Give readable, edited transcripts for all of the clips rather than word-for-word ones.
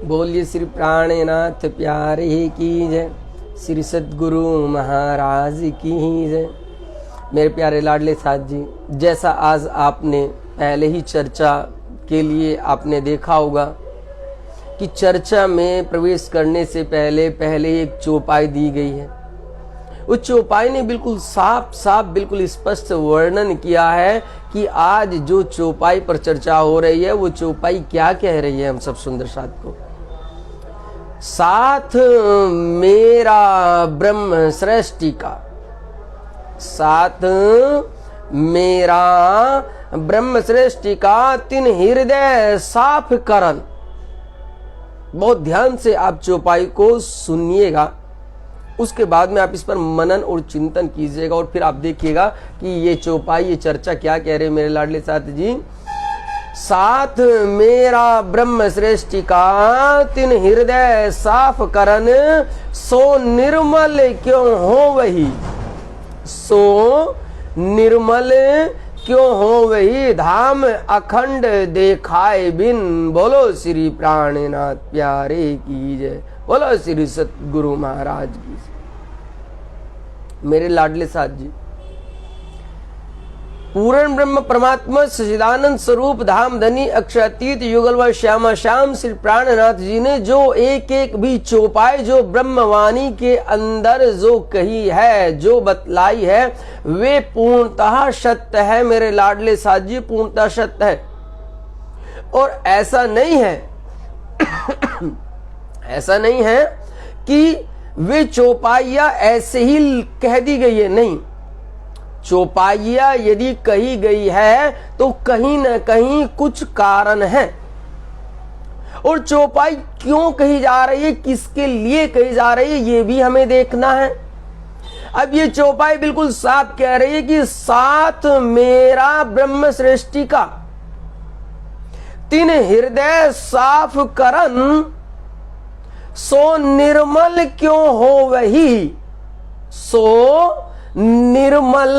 बोलिए श्री प्राणनाथ प्यारे की जय, श्री सद्गुरु महाराज की जय। मेरे प्यारे लाडले साथ जी, जैसा आज आपने पहले ही चर्चा के लिए आपने देखा होगा कि चर्चा में प्रवेश करने से पहले एक चौपाई दी गई है। उस चौपाई ने बिल्कुल साफ बिल्कुल स्पष्ट वर्णन किया है कि आज जो चौपाई पर चर्चा हो रही है वो चौपाई क्या कह रही है हम सब सुंदर साथ को। साथ मेरा ब्रह्म सृष्टि का, साथ मेरा ब्रह्म सृष्टि का तीन हृदय साफ करन। बहुत ध्यान से आप चौपाई को सुनिएगा, उसके बाद में आप इस पर मनन और चिंतन कीजिएगा और फिर आप देखिएगा कि ये चौपाई, ये चर्चा क्या कह रहे हैं मेरे लाडले साथ जी। साथ मेरा ब्रह्म सृष्टि का तीन हृदय साफ करन, सो निर्मल क्यों हो वही, सो निर्मल क्यों हो वही धाम अखंड देखाए बिन। बोलो श्री प्राणनाथ प्यारे की जय, बोलो श्री सतगुरु महाराज की। मेरे लाडले साथ जी, पूर्ण ब्रह्म परमात्मा सच्चिदानंद स्वरूप धाम धनी अक्षरातीत युगल व श्यामा श्याम श्री प्राणनाथ जी ने जो एक भी चौपाई जो ब्रह्मवाणी के अंदर जो कही है, जो बतलाई है, वे पूर्णतः सत्य है मेरे लाडले साथ जी, पूर्णतः सत्य है। और ऐसा नहीं है ऐसा नहीं है कि वे चौपाइयां ऐसे ही कह दी गई है, नहीं। चौपाइयां यदि कही गई है तो कहीं न कहीं कुछ कारण है। और चौपाई क्यों कही जा रही है, किसके लिए कही जा रही है, ये भी हमें देखना है। अब ये चौपाई बिल्कुल साफ कह रही है कि साथ मेरा ब्रह्म सृष्टि का तीन हृदय साफ करन, सो निर्मल क्यों हो वही, सो निर्मल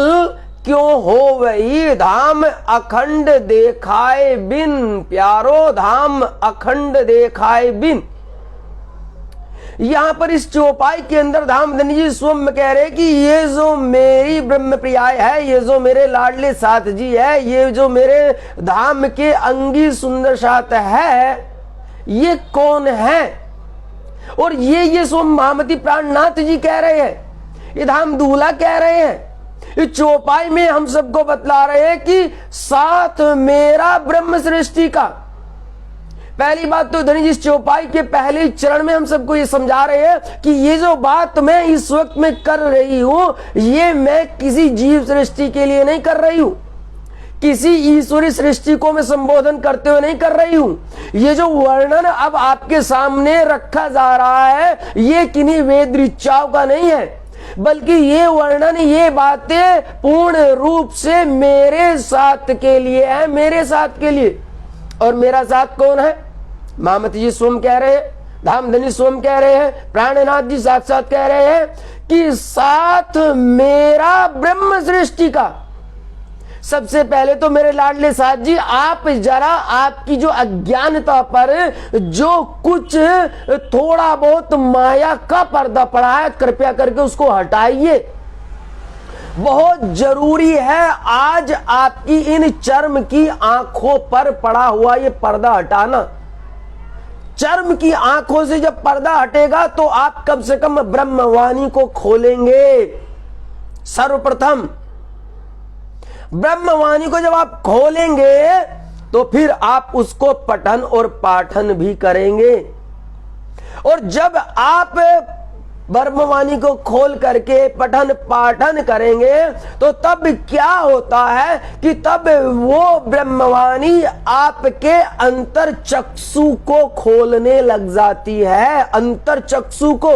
क्यों हो वही धाम अखंड देखाए बिन। प्यारो धाम अखंड देखाए बिन। यहां पर इस चौपाई के अंदर धाम धनी जी स्वयं कह रहे कि ये जो मेरी ब्रह्म प्रियाय है, ये जो मेरे लाडले साथ जी है, ये जो मेरे धाम के अंगी सुंदर साथ है, ये कौन है। और ये स्वयं महामती प्राणनाथ जी कह रहे हैं, ये धाम दूल्हा कह रहे हैं। इस चौपाई में हम सबको बतला रहे हैं कि साथ मेरा ब्रह्म सृष्टि का। पहली बात तो धनी जी चौपाई के पहले चरण में हम सबको ये समझा रहे हैं कि ये जो बात मैं इस वक्त में कर रही हूं, ये मैं किसी जीव सृष्टि के लिए नहीं कर रही हूं, किसी ईश्वरी सृष्टि को मैं संबोधन करते हुए नहीं कर रही हूं। ये जो वर्णन अब आपके सामने रखा जा रहा है, ये किन्हीं वेद ऋचाओं का नहीं है, बल्कि ये वर्णन, ये बातें पूर्ण रूप से मेरे साथ के लिए है, मेरे साथ के लिए। और मेरा साथ कौन है? महामती जी स्वयं कह रहे हैं, धाम धनी स्वयं कह रहे हैं, प्राणनाथ जी साथ कह रहे हैं कि साथ मेरा ब्रह्म सृष्टि का। सबसे पहले तो मेरे लाडले साथ जी, आप जरा आपकी जो अज्ञानता पर जो कुछ थोड़ा बहुत माया का पर्दा पड़ा है, कृपया करके उसको हटाइए। बहुत जरूरी है आज आपकी इन चर्म की आंखों पर पड़ा हुआ ये पर्दा हटाना। चर्म की आंखों से जब पर्दा हटेगा तो आप कम से कम ब्रह्मवाणी को खोलेंगे। सर्वप्रथम ब्रह्मवाणी को जब आप खोलेंगे तो फिर आप उसको पठन और पाठन भी करेंगे। और जब आप ब्रह्मवाणी को खोल करके पठन पाठन करेंगे तो तब क्या होता है कि तब वो ब्रह्मवाणी आपके अंतर चक्षु को खोलने लग जाती है, अंतर चक्षु को।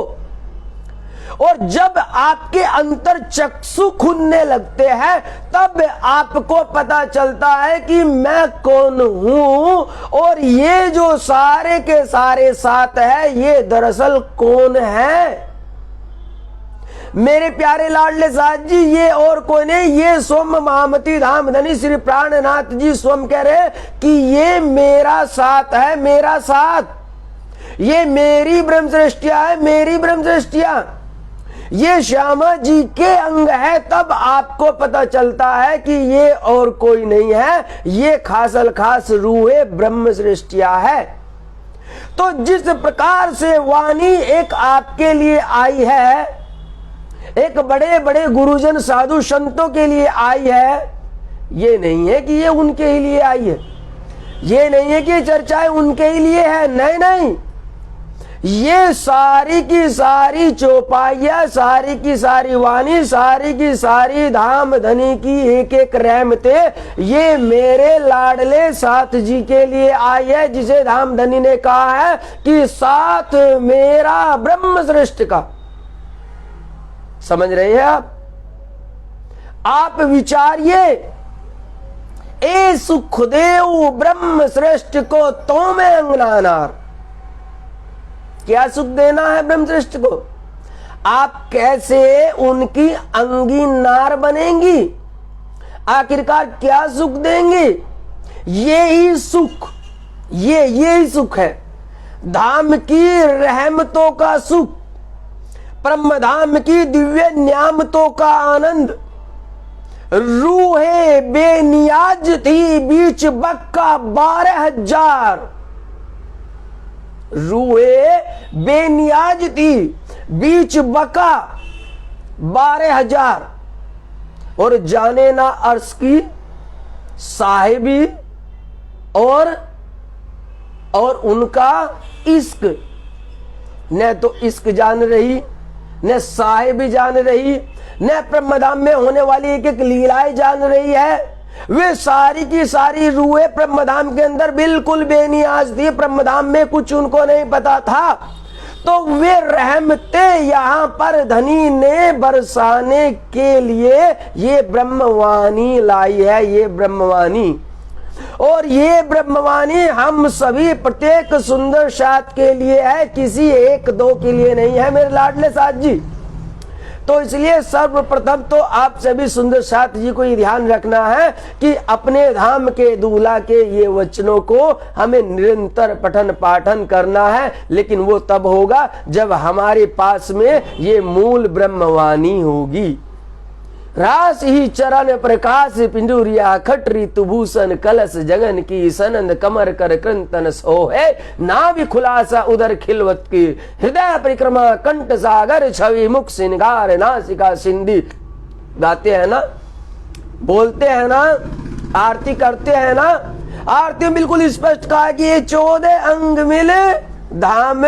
और जब आपके अंतर चक्षु खुलने लगते हैं तब आपको पता चलता है कि मैं कौन हूं और ये जो सारे के सारे साथ है ये दरअसल कौन है। मेरे प्यारे लाडले साथ जी, ये और कोई नहीं, ये स्वयं महामती धाम धनी श्री प्राणनाथ जी स्वयं कह रहे कि ये मेरा साथ है, मेरा साथ। ये मेरी ब्रह्म सृष्टिया है, मेरी ब्रह्म सृष्टिया, ये श्यामा जी के अंग है। तब आपको पता चलता है कि ये और कोई नहीं है, ये खासल खास रूहे ब्रह्म सृष्टिया है। तो जिस प्रकार से वाणी एक आपके लिए आई है, एक बड़े बड़े गुरुजन साधु संतों के लिए आई है, ये नहीं है कि ये उनके ही लिए आई है, ये नहीं है कि ये चर्चाएं उनके ही लिए है, नहीं नहीं, ये सारी की सारी चौपाइया, सारी की सारी वाणी, सारी की सारी धाम धनी की एक एक रहमतें ये मेरे लाडले साथ जी के लिए आई है, जिसे धाम धनी ने कहा है कि साथ मेरा ब्रह्म सृष्टि का। समझ रहे हैं आप विचारिए, ए सुखदेव ब्रह्म श्रेष्ठ को तो में अंगनानार, क्या सुख देना है ब्रह्म श्रेष्ठ को? आप कैसे उनकी अंगी नार बनेंगी, आखिरकार क्या सुख देंगे? ये ही सुख, ये सुख है, धाम की रहमतों का सुख, ब्रह्म धाम की दिव्य न्यामतों का आनंद। रूहे बेनियाज थी बीच बक्का 12,000, रूहे बेनियाज थी बीच बका 12,000, और जाने ना अर्श की साहिबी और उनका इश्क, न तो इश्क जान रही, न साहिबी जान रही, न ब्रह्मधाम में होने वाली एक एक लीलाएं जान रही है। वे सारी की सारी रूहें ब्रह्मधाम के अंदर बिल्कुल बेनियाज थी, ब्रह्मधाम में कुछ उनको नहीं पता था। तो वे रहमतें यहां पर धनी ने बरसाने के लिए ये ब्रह्मवाणी लाई है, ये ब्रह्मवाणी। और ये ब्रह्मवाणी हम सभी प्रत्येक सुंदर साथ के लिए है, किसी एक दो के लिए नहीं है मेरे लाडले साथ जी। तो इसलिए सर्वप्रथम तो आप सभी सुंदर साथ जी को ये ध्यान रखना है कि अपने धाम के दूल्हा के ये वचनों को हमें निरंतर पठन पाठन करना है, लेकिन वो तब होगा जब हमारे पास में ये मूल ब्रह्मवाणी होगी। रास ही चरण प्रकाश पिंडुरिया खट ऋतुभूषण कलश जगन की सनंद कमर कर कृंतन सोहे, नाभि खुलासा उदर खिलवत की हृदय परिक्रमा कंठ सागर छवि मुख सिंगार नासिका सिंधी। गाते हैं ना, बोलते हैं ना, आरती करते हैं ना, आरती में बिल्कुल स्पष्ट कहा कि ये 14 अंग मिले धाम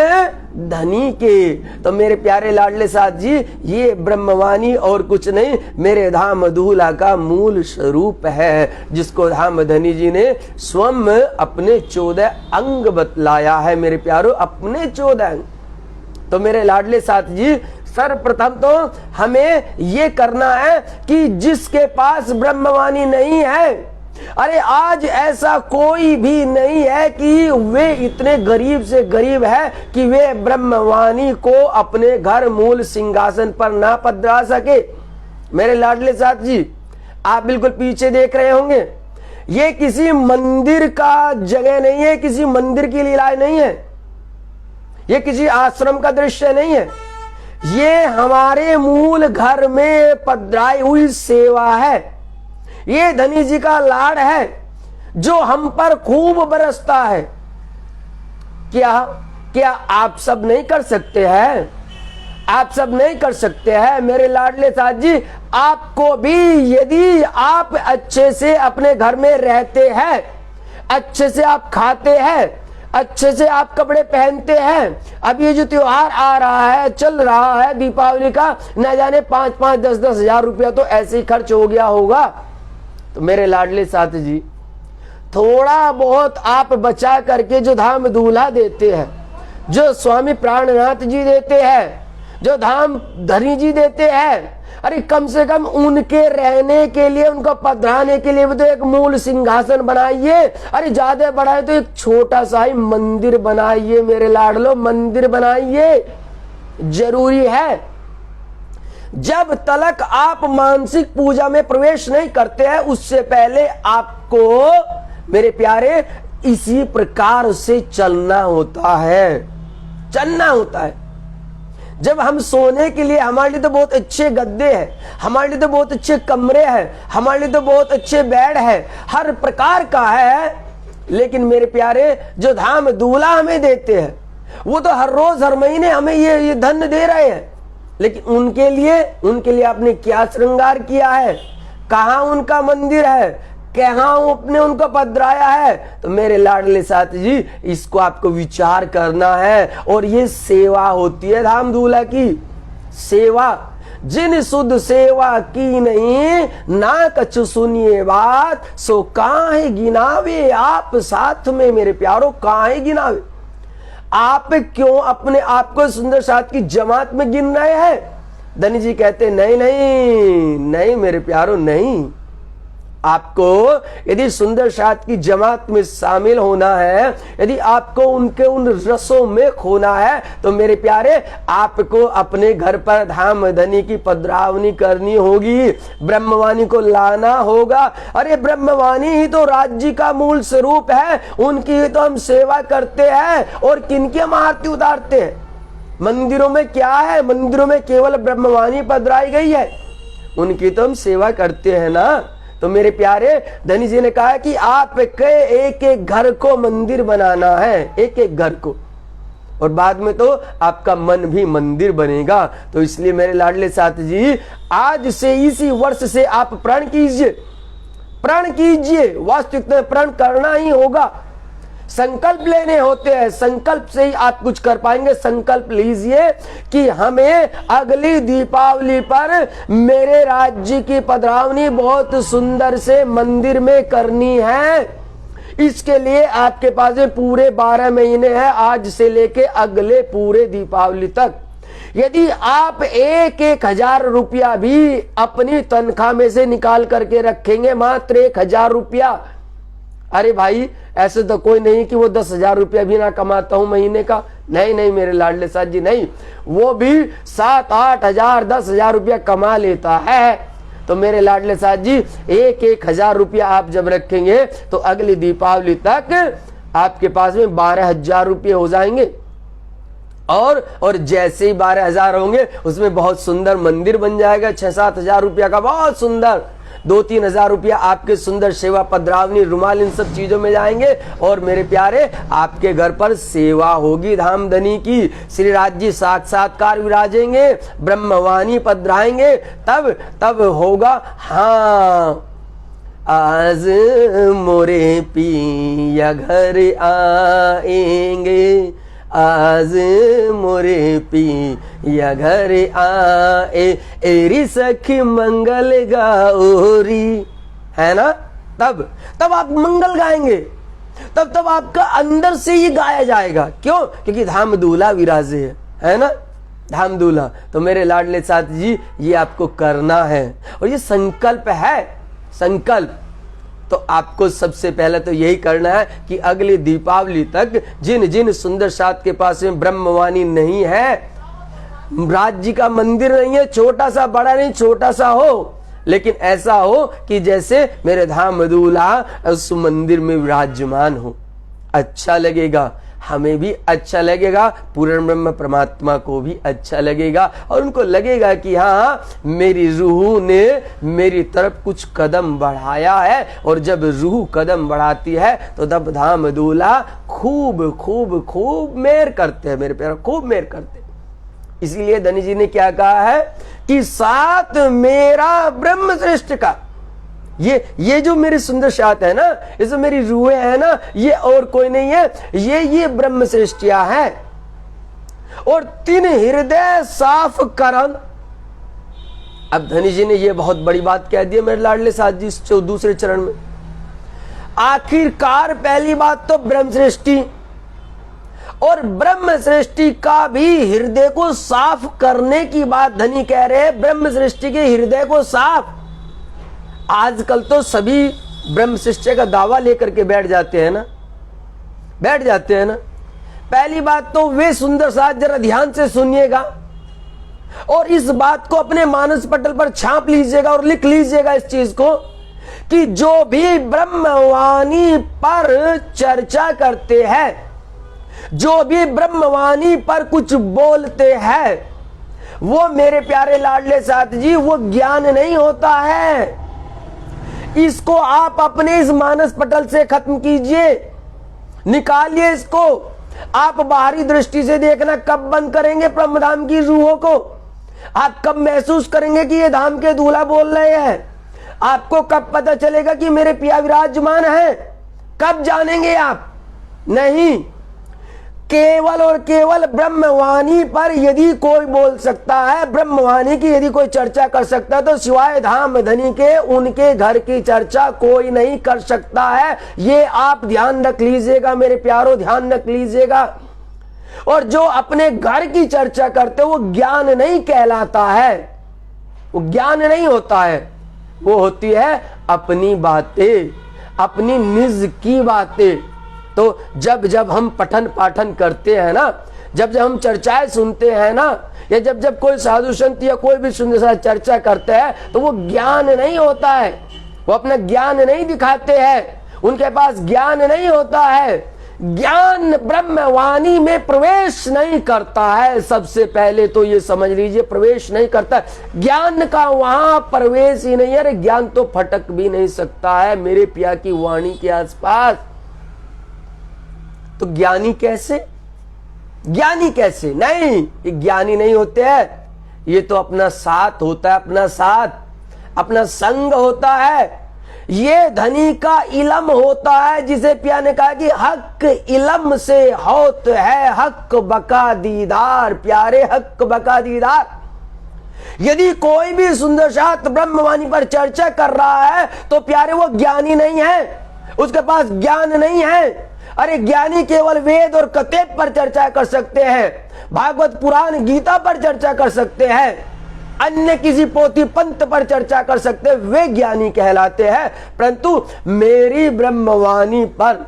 धनी के। तो मेरे प्यारे लाडले साथ जी, ये ब्रह्मवाणी और कुछ नहीं, मेरे धाम दूल्हा का मूल स्वरूप है, जिसको धाम धनी जी ने स्वयं अपने 14 अंग बतलाया है मेरे प्यारो, अपने 14 अंग। तो मेरे लाडले साथ जी, सर्वप्रथम तो हमें ये करना है कि जिसके पास ब्रह्मवाणी नहीं है, अरे आज ऐसा कोई भी नहीं है कि वे इतने गरीब से गरीब है कि वे ब्रह्मवाणी को अपने घर मूल सिंहासन पर ना पधरा सके। मेरे लाडले साथ जी, आप बिल्कुल पीछे देख रहे होंगे, ये किसी मंदिर का जगह नहीं है, किसी मंदिर की लीलाएं नहीं है, ये किसी आश्रम का दृश्य नहीं है, ये हमारे मूल घर में पधराई हुई सेवा है। ये धनी जी का लाड़ है जो हम पर खूब बरसता है। क्या आप सब नहीं कर सकते हैं? आप सब नहीं कर सकते हैं मेरे लाडले साथ जी। आपको भी, यदि आप अच्छे से अपने घर में रहते हैं, अच्छे से आप खाते हैं, अच्छे से आप कपड़े पहनते हैं, अब ये जो त्योहार आ रहा है, चल रहा है दीपावली का, न जाने 5-5, 10-10 हजार रुपया तो ऐसे ही खर्च हो गया होगा। तो मेरे लाडले साथ जी, थोड़ा बहुत आप बचा करके जो धाम दूल्हा देते हैं, जो स्वामी प्राणनाथ जी देते हैं, जो धाम धनी जी देते हैं, अरे कम से कम उनके रहने के लिए, उनको पधराने के लिए भी तो एक मूल सिंहासन बनाइए। अरे ज्यादा बड़ा है तो एक छोटा सा ही मंदिर बनाइए मेरे लाडलो, मंदिर बनाइए, जरूरी है। जब तलक आप मानसिक पूजा में प्रवेश नहीं करते हैं, उससे पहले आपको मेरे प्यारे इसी प्रकार से चलना होता है। चलना होता है। जब हम सोने के लिए, हमारे लिए तो बहुत अच्छे गद्दे हैं, हमारे लिए तो बहुत अच्छे कमरे हैं, हमारे लिए तो बहुत अच्छे बेड है, हर प्रकार का है, लेकिन मेरे प्यारे जो धाम दूल्हा हमें देते हैं वो तो हर रोज हर महीने हमें ये धन दे रहे हैं, लेकिन उनके लिए आपने क्या श्रृंगार किया है, कहाँ उनका मंदिर है, कहाँ आपने उनको पधराया है। तो मेरे लाडले साथी जी, इसको आपको विचार करना है। और ये सेवा होती है धाम दूल्हा की सेवा। जिन सुध सेवा की नहीं, ना कछु सुनिए बात, सो काहे गिनावे आप साथ में। मेरे प्यारो, काहे गिनावे, आप क्यों अपने आप को सुंदर साथ की जमात में गिन रहे हैं। धनी जी कहते नहीं नहीं नहीं मेरे प्यारो, नहीं। आपको यदि सुंदर साथ की जमात में शामिल होना है, यदि आपको उनके उन रसों में खोना है, तो मेरे प्यारे आपको अपने घर पर धाम धनी की पधरावनी करनी होगी, ब्रह्मवाणी को लाना होगा। अरे ब्रह्मवाणी ही तो राज्य का मूल स्वरूप है, उनकी ही तो हम सेवा करते हैं। और किनकी हम आरती उतारते हैं। मंदिरों में क्या है, मंदिरों में केवल ब्रह्मवाणी पधराई गई है, उनकी तो हम सेवा करते हैं ना। तो मेरे प्यारे, धनी जी ने कहा कि आपके एक एक घर को मंदिर बनाना है, एक एक घर को, और बाद में तो आपका मन भी मंदिर बनेगा। तो इसलिए मेरे लाडले साथी जी, आज से इसी वर्ष से आप प्रण कीजिए, प्रण कीजिए। वास्तविक में प्रण करना ही होगा, संकल्प लेने होते हैं, संकल्प से ही आप कुछ कर पाएंगे। संकल्प लीजिए कि हमें अगली दीपावली पर मेरे राज्य की पधरावनी बहुत सुंदर से मंदिर में करनी है। इसके लिए आपके पास में पूरे 12 महीने हैं, आज से लेके अगले पूरे दीपावली तक। यदि आप 1,000 रुपया भी अपनी तनख्वाह में से निकाल करके रखेंगे, मात्र 1,000 रुपया, अरे भाई ऐसे तो कोई नहीं कि वो 10,000 रुपया भी ना कमाता हूं महीने का, नहीं नहीं मेरे लाडले साथ जी, नहीं, वो भी 7-8 हजार 10,000 रुपया कमा लेता है। तो मेरे लाडले साथ जी, 1,000 रुपया आप जब रखेंगे तो अगली दीपावली तक आपके पास में 12,000 रुपये हो जाएंगे। और जैसे ही 12,000 होंगे, उसमें बहुत सुंदर मंदिर बन जाएगा, 6-7 हजार रुपया का, बहुत सुंदर। 2-3 हजार रुपया आपके सुंदर सेवा पधरावनी रुमाल इन सब चीजों में जाएंगे। और मेरे प्यारे, आपके घर पर सेवा होगी धाम धनी की, श्री राज्य साक्षात्कार विराजेंगे, ब्रह्मवाणी पधराएंगे, तब होगा। हाँ, आज मोरे पिया घर आएंगे, आज मोरे पिया घर आए, एरी सखी मंगल गाओरी, है ना। तब आप मंगल गाएंगे, तब आपका अंदर से ये गाया जाएगा। क्यों? क्योंकि धाम दूल्हा विराजे है ना, धाम दूल्हा। तो मेरे लाडले साथी जी, ये आपको करना है, और ये संकल्प है, संकल्प। तो आपको सबसे पहले तो यही करना है कि अगली दीपावली तक जिन जिन सुंदर साथ के पास में ब्रह्मवाणी नहीं है, राज्य का मंदिर नहीं है, छोटा सा, बड़ा नहीं, छोटा सा हो, लेकिन ऐसा हो कि जैसे मेरे धाम दूल्हा उस मंदिर में विराजमान हो, अच्छा लगेगा, हमें भी अच्छा लगेगा, पूर्ण ब्रह्म परमात्मा को भी अच्छा लगेगा, और उनको लगेगा कि हाँ, मेरी रूह ने मेरी तरफ कुछ कदम बढ़ाया है। और जब रूह कदम बढ़ाती है तो तब धाम दूल्हा खूब खूब खूब मेहर करते हैं, मेरे प्यारे, खूब मेहर करते हैं। इसीलिए धनी जी ने क्या कहा है कि साथ मेरा ब्रह्म श्रेष्ठ का, ये जो मेरी सुंदर साथ है ना, ये जो मेरी रूहें है ना, ये और कोई नहीं है, ये ब्रह्म श्रेष्ठिया है। और 3 हृदय साफ करन। अब धनी जी ने ये बहुत बड़ी बात कह दी मेरे लाडले साथ जी, दूसरे चरण में। आखिरकार पहली बात तो ब्रह्म सृष्टि, और ब्रह्म सृष्टि का भी हृदय को साफ करने की बात धनी कह रहे हैं। ब्रह्म सृष्टि के हृदय को साफ, आजकल तो सभी ब्रह्म सृष्टि का दावा लेकर के बैठ जाते हैं ना, बैठ जाते हैं ना। पहली बात तो वे सुंदर साथ जरा ध्यान से सुनिएगा, और इस बात को अपने मानस पटल पर छाप लीजिएगा और लिख लीजिएगा इस चीज को, कि जो भी ब्रह्मवाणी पर चर्चा करते हैं, जो भी ब्रह्मवाणी पर कुछ बोलते हैं वो मेरे प्यारे लाडले साथ जी वो ज्ञान नहीं होता है। इसको आप अपने इस मानस पटल से खत्म कीजिए, निकालिए इसको। आप बाहरी दृष्टि से देखना कब बंद करेंगे ब्रह्मधाम की रूहों को? आप कब महसूस करेंगे कि ये धाम के दूल्हा बोल रहे हैं? आपको कब पता चलेगा कि मेरे पिया विराजमान है? कब जानेंगे आप? नहीं, केवल और केवल ब्रह्मवाणी पर यदि कोई बोल सकता है, ब्रह्मवाणी की यदि कोई चर्चा कर सकता है, तो सिवाय धाम धनी के उनके घर की चर्चा कोई नहीं कर सकता है। ये आप ध्यान रख लीजिएगा मेरे प्यारों, ध्यान रख लीजिएगा। और जो अपने घर की चर्चा करते वो ज्ञान नहीं कहलाता है, वो ज्ञान नहीं होता है, वो होती है अपनी बातें, अपनी निज की बातें। तो जब जब हम पठन पाठन करते हैं ना, जब जब हम चर्चाएं सुनते हैं ना, या जब जब कोई साधु संत या कोई भी सुंदर सा चर्चा करते हैं, तो वो ज्ञान नहीं होता है, वो अपना ज्ञान नहीं दिखाते हैं, उनके पास ज्ञान नहीं होता है। ज्ञान ब्रह्मवाणी में प्रवेश नहीं करता है। सबसे पहले तो ये समझ लीजिए, प्रवेश नहीं करता। ज्ञान का वहां प्रवेश ही नहीं है। अरे ज्ञान तो फटक भी नहीं सकता है मेरे पिया की वाणी के आसपास। तो ज्ञानी कैसे? ज्ञानी कैसे? नहीं, ये ज्ञानी नहीं होते हैं। ये तो अपना साथ होता है, अपना साथ, अपना संग होता है। ये धनी का इलम होता है, जिसे पिया ने कहा कि हक इलम से होत है हक बका दीदार। प्यारे, हक बका दीदार। यदि कोई भी सुंदर शास्त्र ब्रह्मवाणी पर चर्चा कर रहा है तो प्यारे वो ज्ञानी नहीं है, उसके पास ज्ञान नहीं है। अरे ज्ञानी केवल वेद और कतेब पर चर्चा कर सकते हैं, भागवत पुराण गीता पर चर्चा कर सकते हैं, अन्य किसी पोथी पंथ पर चर्चा कर सकते हैं, वे ज्ञानी कहलाते हैं। परंतु मेरी ब्रह्मवाणी पर,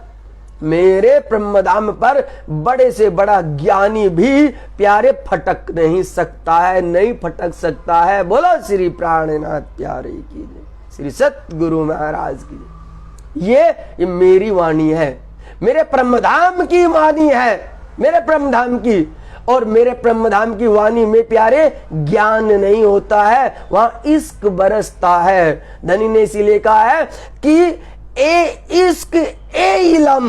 मेरे ब्रह्मधाम पर बड़े से बड़ा ज्ञानी भी प्यारे फटक नहीं सकता है, नहीं फटक सकता है। बोलो श्री प्राणनाथ प्यारे की जय, श्री सतगुरु महाराज की जय। ये मेरी वाणी है, मेरे ब्रह्मधाम की वाणी है, मेरे ब्रह्मधाम की। और मेरे ब्रह्मधाम की वाणी में प्यारे ज्ञान नहीं होता है, वहां इश्क बरसता है। धनी ने इसीलिए कहा है कि ए इश्क ए इलम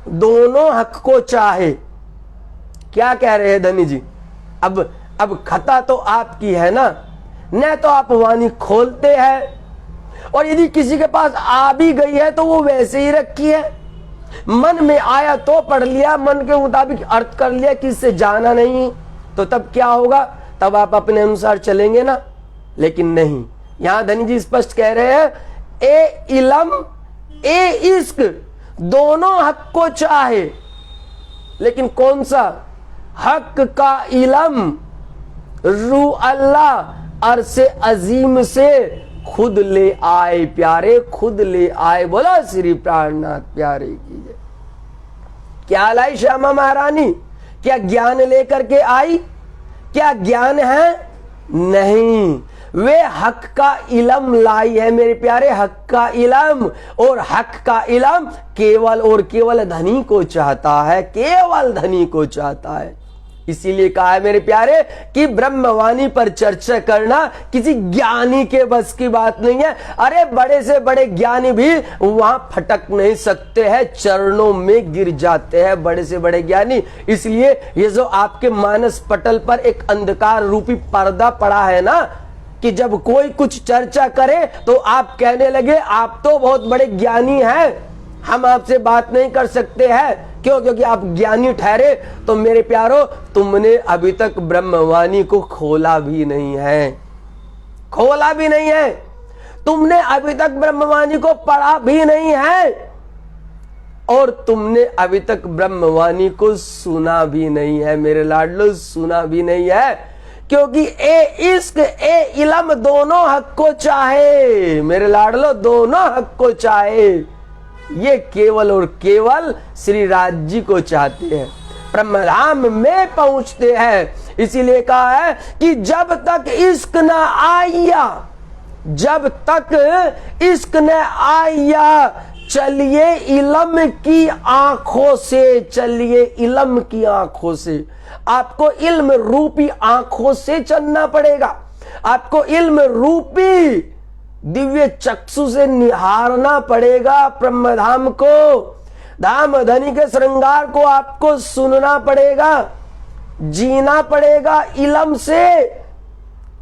दोनों हक को चाहे। क्या कह रहे हैं धनी जी? अब खता तो आपकी है ना, न तो आप वाणी खोलते हैं, और यदि किसी के पास आ भी गई है तो वो वैसे ही रखी है। मन में आया तो पढ़ लिया, मन के मुताबिक अर्थ कर लिया, किससे जाना नहीं। तो तब क्या होगा? तब आप अपने अनुसार चलेंगे ना। लेकिन नहीं, यहां धनी जी स्पष्ट कह रहे हैं ए इलम ए इश्क दोनों हक को चाहे। लेकिन कौन सा हक का इलम? रू अल्लाह अरसे अजीम से खुद ले आए प्यारे, खुद ले आए। बोला श्री प्राणनाथ प्यारे की जय। क्या लाई श्यामा महारानी? क्या ज्ञान लेकर के आई? क्या ज्ञान है? नहीं, वे हक का इलम लाई है मेरे प्यारे, हक का इलम। और हक का इलम केवल और केवल धनी को चाहता है, केवल धनी को चाहता है। इसीलिए कहा है मेरे प्यारे कि ब्रह्मवाणी पर चर्चा करना किसी ज्ञानी के बस की बात नहीं है। अरे बड़े से बड़े ज्ञानी भी वहां फटक नहीं सकते हैं, चरणों में गिर जाते हैं बड़े से बड़े ज्ञानी। इसलिए ये जो आपके मानस पटल पर एक अंधकार रूपी पर्दा पड़ा है ना, कि जब कोई कुछ चर्चा करे तो आप कहने लगे आप तो बहुत बड़े ज्ञानी हैं, हम आपसे बात नहीं कर सकते हैं। क्यों? क्योंकि आप ज्ञानी ठहरे। तो मेरे प्यारो, तुमने अभी तक ब्रह्मवाणी को खोला भी नहीं है, खोला भी नहीं है। तुमने अभी तक ब्रह्मवाणी को पढ़ा भी नहीं है, और तुमने अभी तक ब्रह्मवाणी को सुना भी नहीं है मेरे लाडलो, सुना भी नहीं है। क्योंकि ए इश्क ए इलम दोनों हक को चाहे मेरे लाडलो, दोनों हक को चाहे। ये केवल और केवल श्री राज जी को चाहते हैं, ब्रह्मधाम में पहुंचते हैं। इसीलिए कहा है कि जब तक इश्क न आया, जब तक इश्क न आया, चलिए इलम की आंखों से, चलिए इलम की आंखों से। आपको इल्म रूपी आंखों से चलना पड़ेगा। आपको इल्म रूपी दिव्य चक्षु से निहारना पड़ेगा ब्रह्मधाम को। धाम धनी के श्रृंगार को आपको सुनना पड़ेगा, जीना पड़ेगा इल्म से।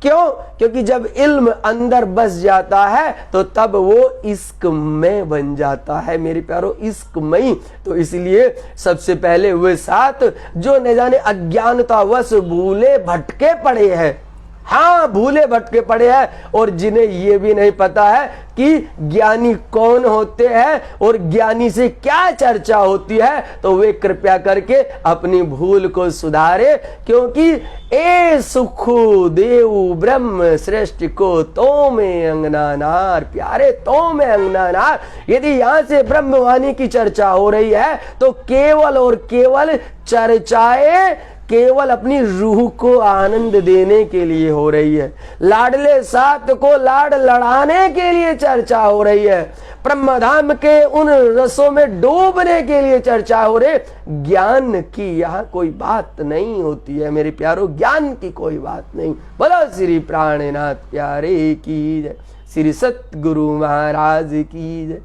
क्यों? क्योंकि जब इल्म अंदर बस जाता है तो तब वो इश्क में बन जाता है मेरे प्यारो, इश्क में। तो इसलिए सबसे पहले वे साथ जो न जाने अज्ञानतावश भूले भटके पड़े हैं, हाँ भूले भटके पड़े हैं, और जिन्हें ये भी नहीं पता है कि ज्ञानी कौन होते हैं और ज्ञानी से क्या चर्चा होती है, तो वे कृपया करके अपनी भूल को सुधारे। क्योंकि ए सुखु देव ब्रह्म श्रेष्ठ को तो में अंगना नार, प्यारे तो में अंगना नार। यदि यहां से ब्रह्मवाणी की चर्चा हो रही है तो केवल और केवल चर्चाएं केवल अपनी रूह को आनंद देने के लिए हो रही है। लाडले साथ को लाड लड़ाने के लिए चर्चा हो रही है। ब्रह्मधाम के उन रसों में डूबने के लिए चर्चा हो रही। ज्ञान की यहाँ कोई बात नहीं होती है मेरे प्यारो, ज्ञान की कोई बात नहीं। बोलो श्री प्राणनाथ प्यारे की जय, श्री सतगुरु महाराज की जय।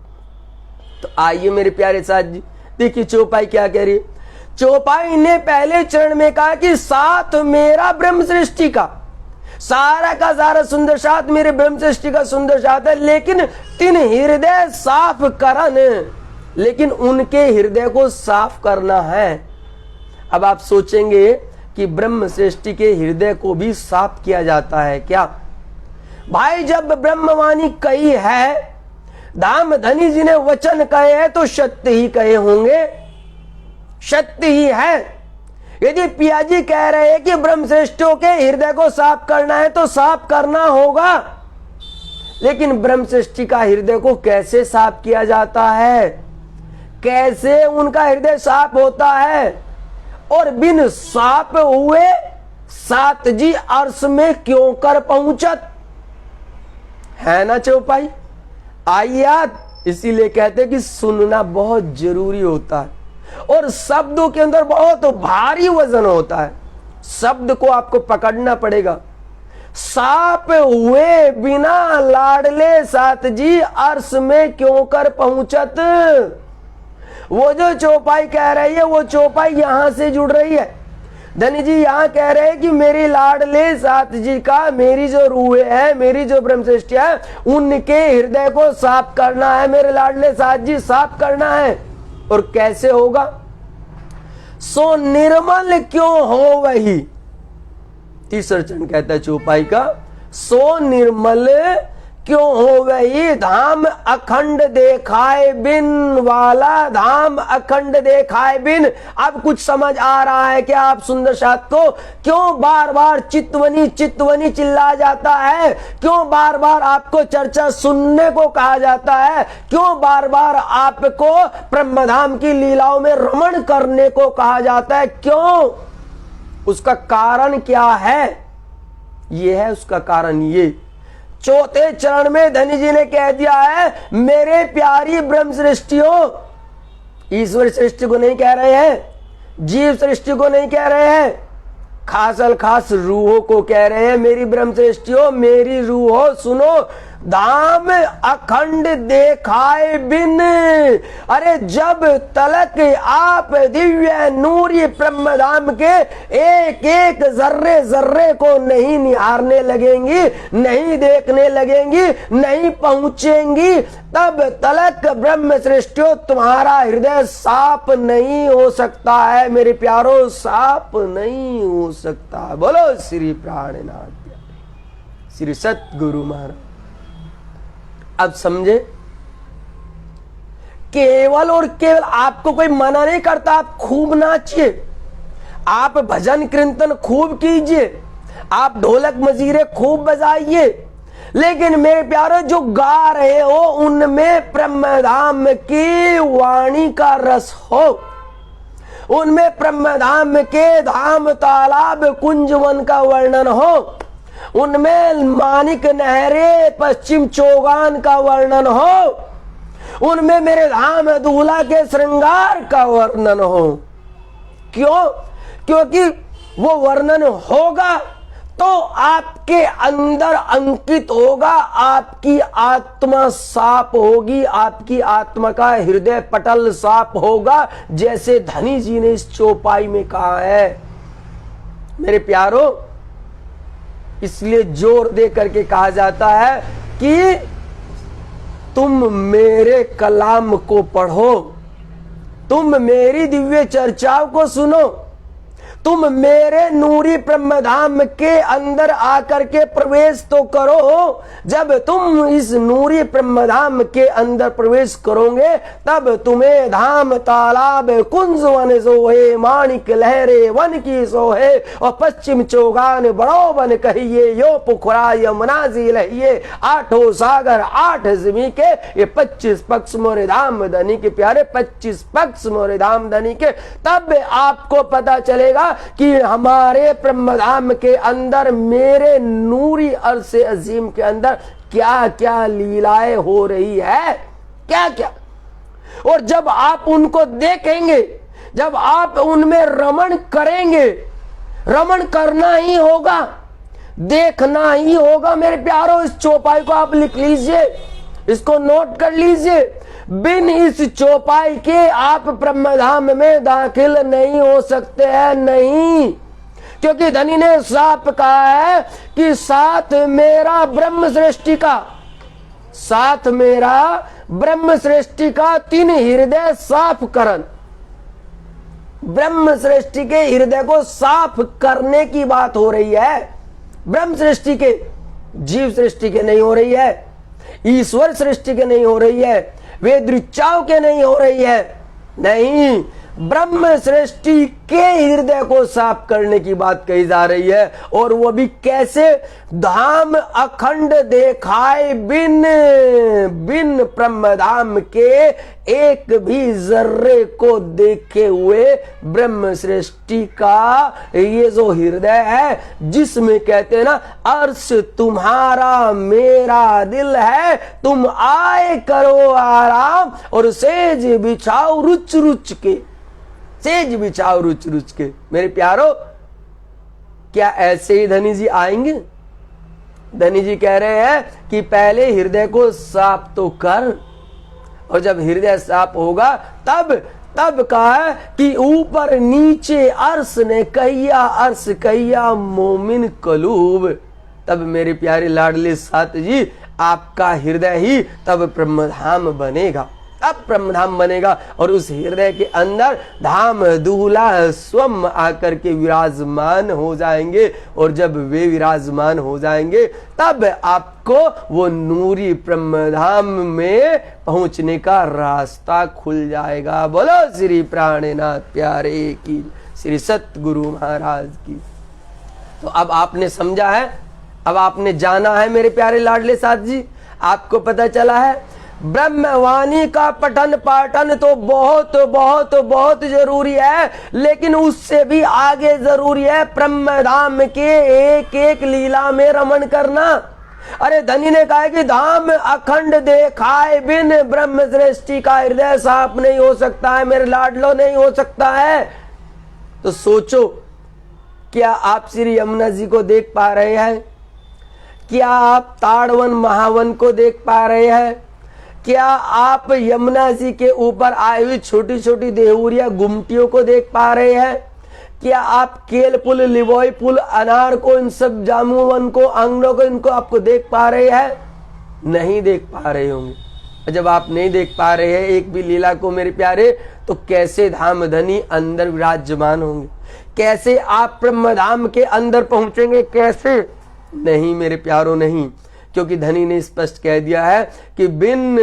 तो आइए मेरे प्यारे साथ जी, देखिए चौपाई क्या कह रही है। चौपाई ने पहले चरण में कहा कि साथ मेरा ब्रह्म सृष्टि का, सारा का सारा सुंदर साथ मेरे ब्रह्म सृष्टि का सुंदर साथ है, लेकिन तीन हृदय साफ करन, लेकिन उनके हृदय को साफ करना है। अब आप सोचेंगे कि ब्रह्म सृष्टि के हृदय को भी साफ किया जाता है क्या? भाई जब ब्रह्मवाणी कही है, धाम धनी जी ने वचन कहे हैं तो सत्य ही कहे होंगे, सत्य ही है। यदि पियाजी कह रहे हैं कि ब्रह्मश्रेष्ठों के हृदय को साफ करना है तो साफ करना होगा, लेकिन ब्रह्मश्रेष्ठी का हृदय को कैसे साफ किया जाता है, कैसे उनका हृदय साफ होता है? और बिन साफ हुए सात जी अर्श में क्यों कर पहुंचत, है ना चौपाई? आई याद। इसीलिए कहते हैं कि सुनना बहुत जरूरी होता है, और शब्दों के अंदर बहुत भारी वजन होता है। शब्द को आपको पकड़ना पड़ेगा। साफ हुए बिना लाडले सात जी अर्श में क्यों कर पहुंचत, वो जो चौपाई कह रही है वो चौपाई यहां से जुड़ रही है। धनी जी यहां कह रहे हैं कि मेरी लाडले सात जी का, मेरी जो रूह है, मेरी जो ब्रह्मश्रेष्ठी है, उनके हृदय को साफ करना है, मेरे लाडले सात जी साफ करना है। और कैसे होगा? सो निर्मल क्यों हो वही, तीसरा चरण कहता है चौपाई का, सो निर्मल क्यों हो वही धाम अखंड देखाए बिन वाला, धाम अखंड देखाए बिन। अब कुछ समझ आ रहा है क्या आप सुंदर साथ को? क्यों बार बार चितवनी चितवनी चिल्ला जाता है? क्यों बार बार आपको चर्चा सुनने को कहा जाता है? क्यों बार बार आपको ब्रह्मधाम की लीलाओं में रमण करने को कहा जाता है? क्यों? उसका कारण क्या है? ये है उसका कारण। ये चौथे चरण में धनी जी ने कह दिया है, मेरे प्यारी ब्रह्म सृष्टियों, ईश्वर सृष्टि को नहीं कह रहे हैं, जीव सृष्टि को नहीं कह रहे हैं, खासल खास रूहों को कह रहे हैं। मेरी ब्रह्म सृष्टियों, मेरी रूहो सुनो, धाम अखंड देखाए बिन। अरे जब तलक आप दिव्य नूरी ब्रह्मधाम के एक एक जर्रे जर्रे को नहीं निहारने लगेंगी, नहीं देखने लगेंगी, नहीं पहुंचेंगी, तब तलक ब्रह्म सृष्टियों तुम्हारा हृदय साफ नहीं हो सकता है मेरे प्यारो, साफ नहीं हो सकता। बोलो श्री प्राणनाथ श्री सतगुरु महाराज। अब समझे? केवल और केवल आपको कोई मना नहीं करता, आप खूब नाचिए, आप भजन कीर्तन खूब कीजिए, आप ढोलक मजीरे खूब बजाइए, लेकिन मेरे प्यारे जो गा रहे हो उनमें ब्रह्मधाम की वाणी का रस हो, उनमें ब्रह्मधाम के धाम तालाब कुंजवन का वर्णन हो, उनमें मानिक नहरे पश्चिम चौगान का वर्णन हो, उनमें मेरे धाम दूल्हा के श्रृंगार का वर्णन हो। क्यों? क्योंकि वो वर्णन होगा तो आपके अंदर अंकित होगा, आपकी आत्मा साफ होगी, आपकी आत्मा का हृदय पटल साफ होगा, जैसे धनी जी ने इस चौपाई में कहा है। मेरे प्यारो, इसलिए जोर दे करके कहा जाता है कि तुम मेरे कलाम को पढ़ो, तुम मेरी दिव्य चर्चाओं को सुनो, तुम मेरे नूरी ब्रह्मधाम के अंदर आकर के प्रवेश तो करो। जब तुम इस नूरी ब्रह्मधाम के अंदर प्रवेश करोगे तब तुम्हें धाम तालाब कुंज वन सोहे, माणिक लहरे वन की सोहे, और पश्चिम चौगान बड़ो बन कहिए, यो पुखरा यमुना जी लहिए, आठों सागर आठ जिमी के, ये 25 पक्ष मोरे धाम धनी के प्यारे, 25 पक्ष मोरे धाम धनी के। तब आपको पता चलेगा कि हमारे ब्रह्मधाम के अंदर, मेरे नूरी अर्श अजीम के अंदर क्या क्या लीलाएं हो रही है, क्या क्या। और जब आप उनको देखेंगे, जब आप उनमें रमण करेंगे, रमण करना ही होगा, देखना ही होगा। मेरे प्यारों, इस चौपाई को आप लिख लीजिए, इसको नोट कर लीजिए। बिन इस चौपाई के आप ब्रह्मधाम में दाखिल नहीं हो सकते हैं, नहीं। क्योंकि धनी ने साफ कहा है कि साथ मेरा ब्रह्म सृष्टि का, साथ मेरा ब्रह्म सृष्टि का 3 हृदय साफ करन। ब्रह्म सृष्टि के हृदय को साफ करने की बात हो रही है। ब्रह्म सृष्टि के, जीव सृष्टि के नहीं हो रही है, ईश्वर सृष्टि के नहीं हो रही है, वेद ऋचाओं के नहीं हो रही है, नहीं, ब्रह्म सृष्टि के हृदय को साफ करने की बात कही जा रही है। और वो भी कैसे? धाम अखंड देखाए बिन, बिन ब्रह्मधाम के एक भी जर्रे को देखे हुए ब्रह्म सृष्टि का ये जो हृदय है, जिसमें कहते हैं ना, अर्श तुम्हारा मेरा दिल है, तुम आए करो आराम और सेज बिछाओ रुच रुच के, सेज बिछाओ रुच रुच के। मेरे प्यारो, क्या ऐसे ही धनी जी आएंगे? धनी जी कह रहे हैं कि पहले हृदय को साफ तो कर, और जब हृदय साफ होगा तब कहा है कि ऊपर नीचे अर्श ने कहिया, अर्श कहिया मोमिन कलूब। तब मेरे प्यारे लाडले साथ जी, आपका हृदय ही तब ब्रह्मधाम बनेगा, अब ब्रह्मधाम बनेगा। और उस हृदय के अंदर धाम दूल्हा स्वयं आकर के विराजमान हो जाएंगे। और जब वे विराजमान हो जाएंगे तब आपको वो नूरी ब्रह्मधाम में पहुंचने का रास्ता खुल जाएगा। बोलो श्री प्राणनाथ प्यारे की, श्री सतगुरु महाराज की। तो अब आपने समझा है, अब आपने जाना है मेरे प्यारे लाडले साथ जी, आपको पता चला है ब्रह्मवाणी का पठन पाठन तो बहुत बहुत बहुत जरूरी है, लेकिन उससे भी आगे जरूरी है ब्रह्मधाम के एक एक लीला में रमण करना। अरे धनी ने कहा कि धाम अखंड देखाए बिन ब्रह्म सृष्टि का हृदय साफ नहीं हो सकता है, मेरे लाडलो नहीं हो सकता है। तो सोचो, क्या आप श्री यमुना जी को देख पा रहे हैं? क्या आप ताड़वन महावन को देख पा रहे हैं? क्या आप यमुना जी के ऊपर आई हुई छोटी छोटी देहुरिया गुमटियों को देख पा रहे हैं? क्या आप केल पुल, लिबोई पुल, अनार को, इन सब जामुन को, आंगनों को, इनको आपको देख पा रहे हैं? नहीं देख पा रहे होंगे। जब आप नहीं देख पा रहे हैं एक भी लीला को मेरे प्यारे, तो कैसे धाम धनी अंदर विराजमान होंगे? कैसे आप ब्रह्मधाम के अंदर पहुंचेंगे? कैसे? नहीं मेरे प्यारों, नहीं। क्योंकि धनी ने स्पष्ट कह दिया है कि बिन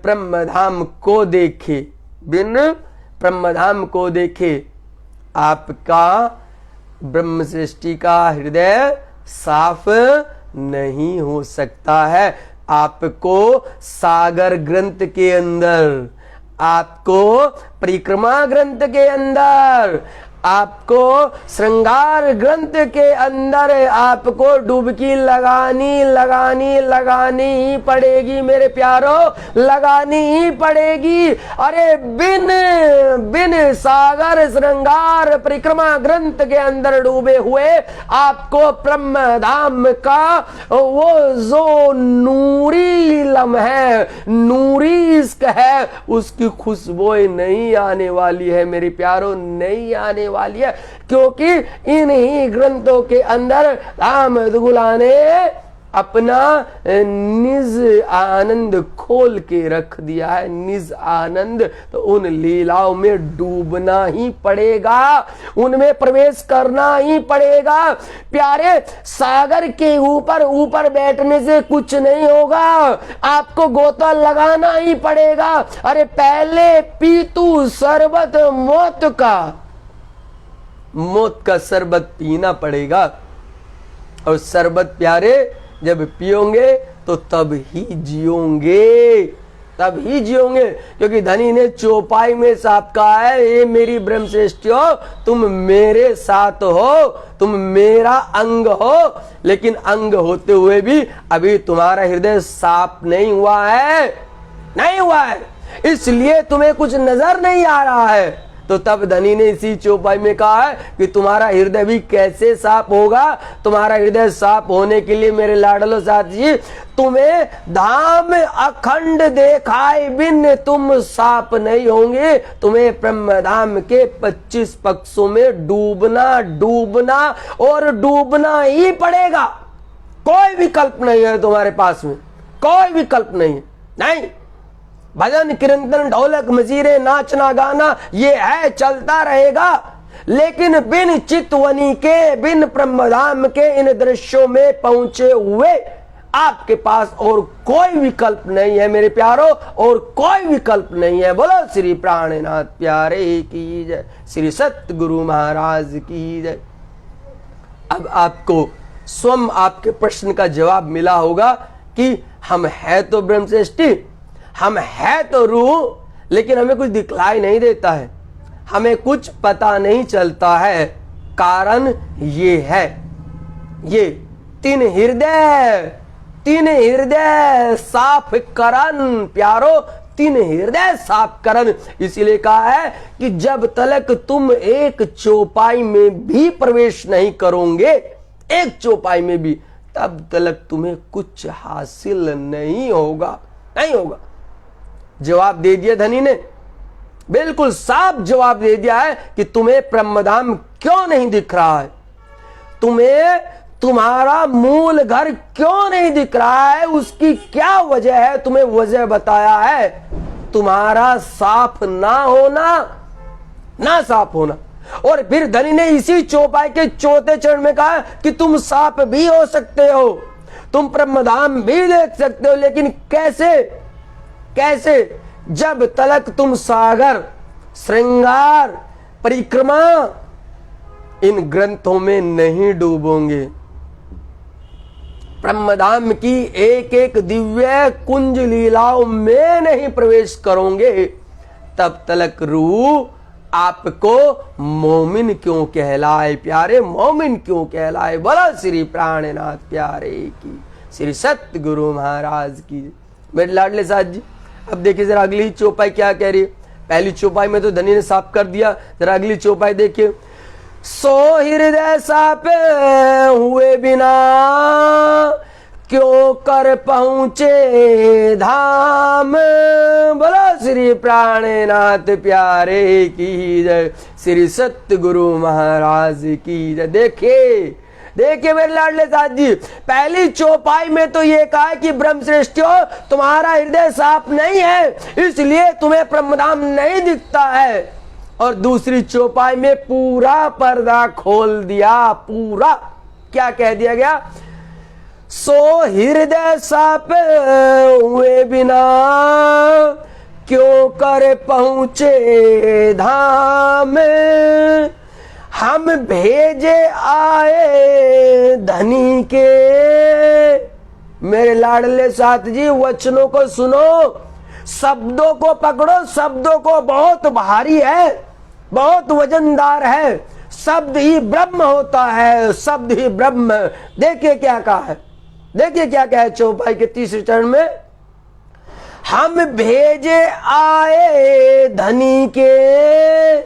ब्रह्मधाम को देखे, बिन ब्रह्मधाम को देखे आपका ब्रह्म सृष्टि का हृदय साफ नहीं हो सकता है। आपको सागर ग्रंथ के अंदर, आपको परिक्रमा ग्रंथ के अंदर, आपको श्रृंगार ग्रंथ के अंदर आपको डुबकी लगानी ही पड़ेगी मेरे प्यारो, लगानी ही पड़ेगी। अरे बिन सागर श्रृंगार परिक्रमा ग्रंथ के अंदर डूबे हुए आपको ब्रह्म धाम का वो जो नूरी लम्हा, नूरी इश्क है, उसकी खुशबू नहीं आने वाली है मेरे प्यारो, नहीं आने वाली है। क्योंकि इन्हीं ग्रंथों के अंदर राम दुगुला ने अपना निज आनंद खोल के रख दिया है, निज आनंद। तो उन लीलाओं में डूबना ही पड़ेगा, उनमें प्रवेश करना ही पड़ेगा प्यारे। सागर के ऊपर बैठने से कुछ नहीं होगा, आपको गोता लगाना ही पड़ेगा। अरे पहले पीतू शरबत मौत का शरबत पीना पड़ेगा। और शरबत प्यारे जब पियोगे तो तब ही जियोगे, तब ही जियोगे। क्योंकि धनी ने चौपाई में साफ कहा है, ये मेरी ब्रह्मश्रेष्ठियो, तुम मेरे साथ हो, तुम मेरा अंग हो। लेकिन अंग होते हुए भी अभी तुम्हारा हृदय साफ नहीं हुआ है, नहीं हुआ है, इसलिए तुम्हें कुछ नजर नहीं आ रहा है। तो तब धनी ने इसी चौपाई में कहा है कि तुम्हारा हृदय भी कैसे साफ होगा। तुम्हारा हृदय साफ होने के लिए मेरे लाडलो साथी, तुम्हें धाम अखंड देखाए बिन तुम साफ नहीं होंगे। तुम्हें ब्रह्म धाम के 25 पक्षों में डूबना और डूबना ही पड़ेगा। कोई विकल्प नहीं है तुम्हारे पास में, कोई विकल्प नहीं है। नहीं, भजन कीर्तन ढोलक मजीरे नाचना गाना ये है, चलता रहेगा। लेकिन बिन चितवनी के, बिन ब्रह्मधाम के इन दृश्यों में पहुंचे हुए आपके पास और कोई विकल्प नहीं है मेरे प्यारो, और कोई विकल्प नहीं है। बोलो श्री प्राणनाथ प्यारे की जय, श्री सतगुरु महाराज की जय। अब आपको स्वयं आपके प्रश्न का जवाब मिला होगा कि हम है तो ब्रह्मश्रेष्ठी, हम है तो रूह, लेकिन हमें कुछ दिखलाई नहीं देता है, हमें कुछ पता नहीं चलता है। कारण ये है, ये तीन हृदय साफ करन प्यारो, तीन हृदय साफ करन। इसीलिए कहा है कि जब तलक तुम एक चौपाई में भी प्रवेश नहीं करोगे, एक चौपाई में भी, तब तलक तुम्हें कुछ हासिल नहीं होगा, नहीं होगा। जवाब दे दिया धनी ने, बिल्कुल साफ जवाब दे दिया है कि तुम्हें ब्रह्मधाम क्यों नहीं दिख रहा है, तुम्हें तुम्हारा मूल घर क्यों नहीं दिख रहा है, उसकी क्या वजह है, तुम्हें वजह बताया है, तुम्हारा साफ ना साफ होना। और फिर धनी ने इसी चौपाई के चौथे चरण में कहा कि तुम साफ भी हो सकते हो, तुम ब्रह्मधाम भी देख सकते हो, लेकिन कैसे? जब तलक तुम सागर श्रृंगार परिक्रमा इन ग्रंथों में नहीं डूबोगे, ब्रह्मधाम की एक एक दिव्य कुंज लीलाओं में नहीं प्रवेश करोगे, तब तलक रूह आपको मोमिन क्यों कहलाए प्यारे, मोमिन क्यों कहलाए। बोलो श्री प्राणनाथ प्यारे की, श्री सतगुरु महाराज की। मेरे लाडले साथ जी, अब देखिए जरा अगली चौपाई क्या कह रही है। पहली चौपाई में तो धनी ने साफ कर दिया, जरा अगली चौपाई देखिए। सो हृदय साफ हुए बिना क्यों कर पहुंचे धाम। बोलो श्री प्राणनाथ प्यारे की जय, श्री सतगुरु महाराज की जय। देखिए मेरे लाडले साथ जी, पहली चौपाई में तो ये कहा कि ब्रह्मश्रेष्ठियों तुम्हारा हृदय साफ नहीं है, इसलिए तुम्हें ब्रह्मधाम नहीं दिखता है। और दूसरी चौपाई में पूरा पर्दा खोल दिया, पूरा क्या कह दिया गया, सो हृदय साफ हुए बिना क्यों कर पहुंचे धाम। हम भेजे आए धनी के, मेरे लाडले साथ जी वचनों को सुनो, शब्दों को पकड़ो, शब्दों को बहुत भारी है, बहुत वजनदार है। शब्द ही ब्रह्म होता है, शब्द ही ब्रह्म। देखिए क्या कहा है, देखिए क्या कहा है चौपाई के तीसरे चरण में, हम भेजे आए धनी के।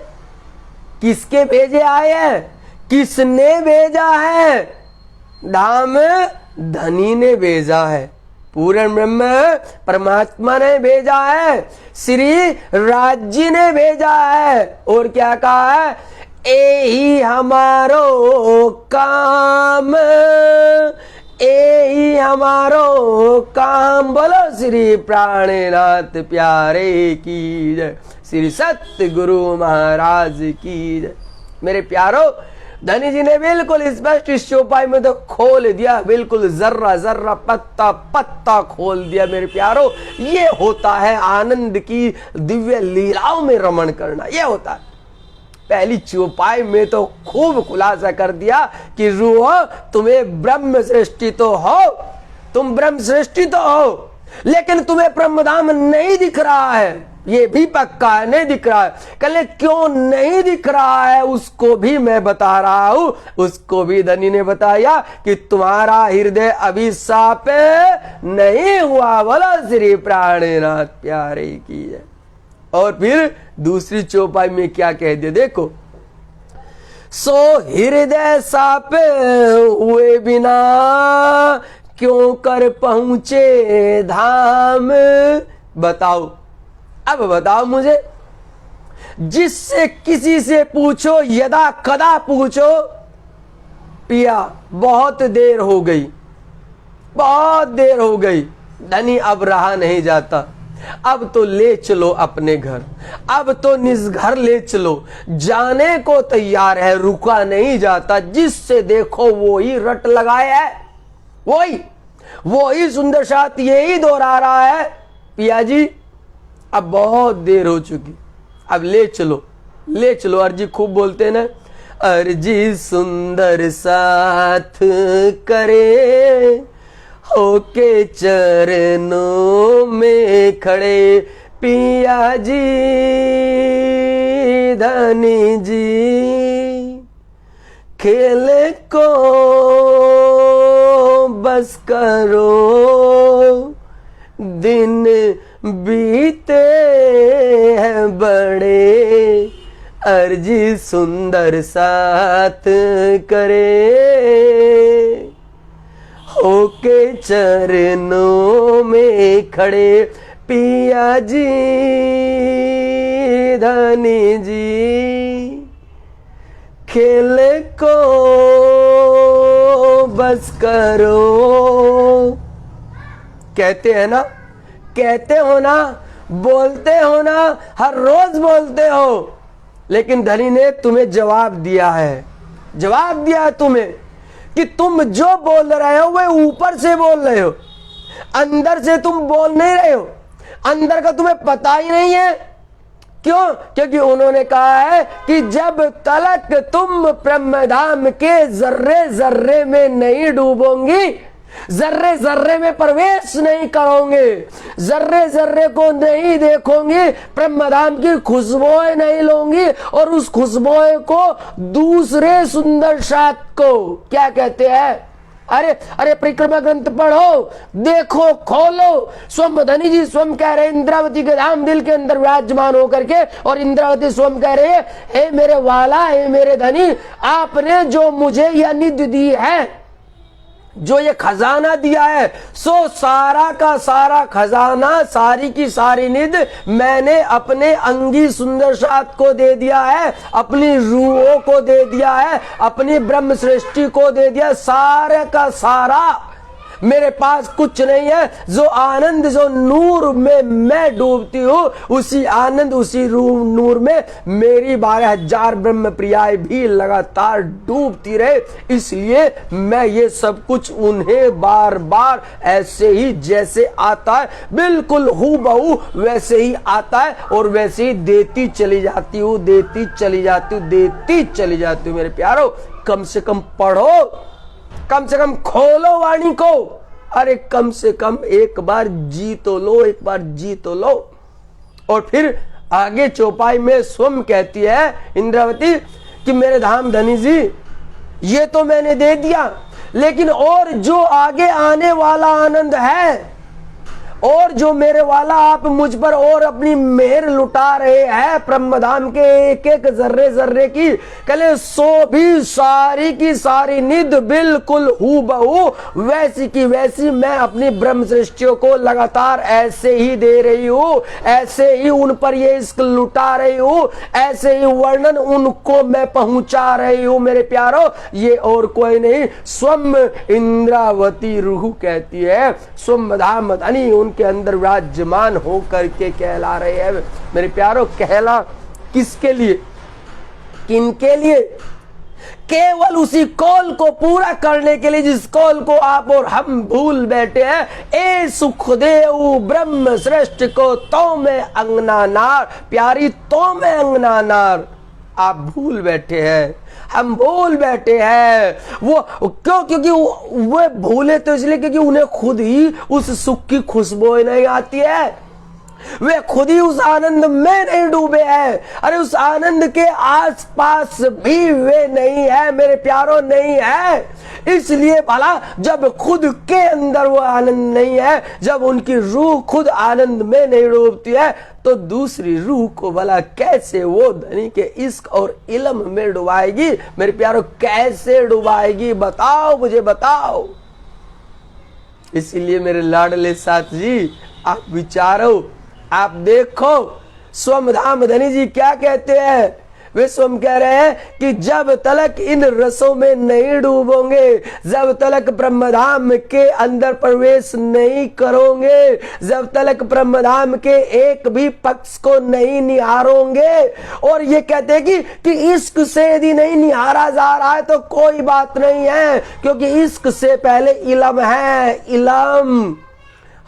किसके भेजे आए हैं, किसने भेजा है, धाम धनी ने भेजा है, पूर्ण ब्रह्म परमात्मा ने भेजा है, श्री राज्य ने भेजा है। और क्या कहा है, एही हमारो काम, एही हमारो काम। बोलो श्री प्राणनाथ प्यारे की जय, श्री सत्य गुरु महाराज की जय। मेरे प्यारो, धनी जी ने बिल्कुल स्पष्ट इस चौपाई में तो खोल दिया, बिल्कुल जर्रा जर्रा पत्ता पत्ता खोल दिया। मेरे प्यारो, ये होता है आनंद की दिव्य लीलाओं में रमण करना, ये होता है। पहली चौपाई में तो खूब खुलासा कर दिया कि रूह तुम्हें ब्रह्म सृष्टि तो हो, तुम ब्रह्म सृष्टि तो हो, लेकिन तुम्हें ब्रह्मधाम नहीं दिख रहा है, ये भी पक्का है, नहीं दिख रहा है। कल क्यों नहीं दिख रहा है उसको भी मैं बता रहा हूं, उसको भी धनी ने बताया कि तुम्हारा हृदय अभिशाप नहीं हुआ। बोलो श्री प्राणनाथ प्यारे की है। और फिर दूसरी चौपाई में क्या कह दिया, देखो, सो हृदय साप हुए बिना क्यों कर पहुंचे धाम। बताओ, अब बताओ मुझे, जिससे किसी से पूछो, यदा कदा पूछो, पिया बहुत देर हो गई, बहुत देर हो गई, धनी अब रहा नहीं जाता, अब तो ले चलो अपने घर, अब तो निज घर ले चलो। जाने को तैयार है, रुका नहीं जाता, जिससे देखो वो ही रट लगाए है, वही सुंदर साथ यही दोहरा रहा है, पिया जी अब बहुत देर हो चुकी, अब ले चलो, ले चलो। अर्जी खूब बोलते हैं ना, अर्जी सुंदर साथ करे, होके चरणों में खड़े, पिया जी धनी जी खेल को बस करो, दिन बीते हैं बड़े, अर्जी सुंदर साथ करे, होके चरणों में खड़े, पिया जी धनी जी खेल को बस करो। कहते हैं ना, कहते हो ना, बोलते हो ना, हर रोज बोलते हो, लेकिन धनी ने तुम्हें जवाब दिया है, जवाब दिया है तुम्हें कि तुम जो बोल रहे हो वह ऊपर से बोल रहे हो, अंदर से तुम बोल नहीं रहे हो, अंदर का तुम्हें पता ही नहीं है। क्यों? क्योंकि उन्होंने कहा है कि जब तलक तुम ब्रह्मधाम के जर्रे जर्रे में नहीं डूबोगी, जर्रे जर्रे में प्रवेश नहीं करोगे, जर्रे जर्रे को नहीं देखोगे, ब्रह्मधाम की खुशबुएं नहीं लोगी, और उस खुशबुएं को दूसरे सुंदर साथ को क्या कहते हैं, अरे अरे परिक्रमा ग्रंथ पढ़ो, देखो, खोलो। स्वयं धनी जी स्वयं कह रहे इंद्रावती के धाम दिल के अंदर विराजमान होकर के, और इंद्रावती स्वयं कह रहे हैं, हे मेरे वाला, हे मेरे धनी, आपने जो मुझे यह निधि दी है, जो ये खजाना दिया है, सो सारा का सारा खजाना, सारी की सारी निध मैंने अपने अंगी सुंदर साथ को दे दिया है, अपनी रूहों को दे दिया है, अपनी ब्रह्म सृष्टि को दे दिया, सारे का सारा मेरे पास कुछ नहीं है। जो आनंद, जो नूर में मैं डूबती हूँ, उसी आनंद, उसी नूर में मेरी 12,000 ब्रह्म प्रियाएं भी लगातार डूबती रहे। इसलिए मैं ये सब कुछ उन्हें बार बार ऐसे ही जैसे आता है, बिल्कुल हूबहू वैसे ही आता है, और वैसे ही देती चली जाती हूँ, देती चली जाती हूँ, देती चली जाती हूँ। मेरे प्यारो, कम से कम पढ़ो, कम से कम खोलो वाणी को, अरे कम से कम एक बार जी तो लो, एक बार जी तो लो। और फिर आगे चौपाई में स्वयं कहती है इंद्रावती कि मेरे धाम धनी जी ये तो मैंने दे दिया, लेकिन और जो आगे आने वाला आनंद है और जो मेरे वाला आप मुझ पर और अपनी मेहर लुटा रहे हैं ब्रह्मधाम के एक एक जर्रे जर्रे की, कले सो भी सारी की सारी निध बिल्कुल हूबहू वैसी की वैसी मैं अपनी ब्रह्म सृष्टियों को लगातार ऐसे ही दे रही हूं, ऐसे ही उन पर ये इश्क लुटा रही हूं, ऐसे ही वर्णन उनको मैं पहुंचा रही हूं मेरे प्यारो। ये और कोई नहीं, स्वम इंद्रावती रूह कहती है, स्वम धाम धनी उनके अंदर विराजमान हो करके कहला रहे हैं मेरे प्यारो। कहला किसके लिए, किनके लिए? केवल उसी कौल को पूरा करने के लिए जिस कौल को आप और हम भूल बैठे हैं। ए सुखदेव ब्रह्म श्रेष्ठ को तो में अंगना नार, प्यारी तो में अंगना नार आप भूल बैठे हैं, हम भूल बैठे हैं। वो क्यों? क्योंकि वो भूले तो इसलिए क्योंकि उन्हें खुद ही उस सुख की खुशबू नहीं आती है, वे खुद ही उस आनंद में नहीं डूबे हैं। अरे उस आनंद के आसपास भी वे नहीं है मेरे प्यारों, नहीं है। इसलिए भला जब खुद के अंदर वो आनंद नहीं है, जब उनकी रूह खुद आनंद में नहीं डूबती है, तो दूसरी रूह को भला कैसे वो धनी के इश्क और इल्म में डुबाएगी मेरे प्यारों? कैसे डुबाएगी? बताओ, मुझे बताओ। इसीलिए मेरे लाडले साथ जी आप विचारो, आप देखो स्वम धाम धनी जी क्या कहते हैं। वे स्वयं कह रहे हैं कि जब तलक इन रसों में नहीं डूबोगे, जब तलक ब्रह्मधाम के अंदर प्रवेश नहीं करोगे, जब तलक ब्रह्मधाम के एक भी पक्ष को नहीं निहारोगे, और ये कहते हैं कि इश्क से यदि नहीं निहारा जा रहा है तो कोई बात नहीं है, क्योंकि इश्क से पहले इल्म है। इल्म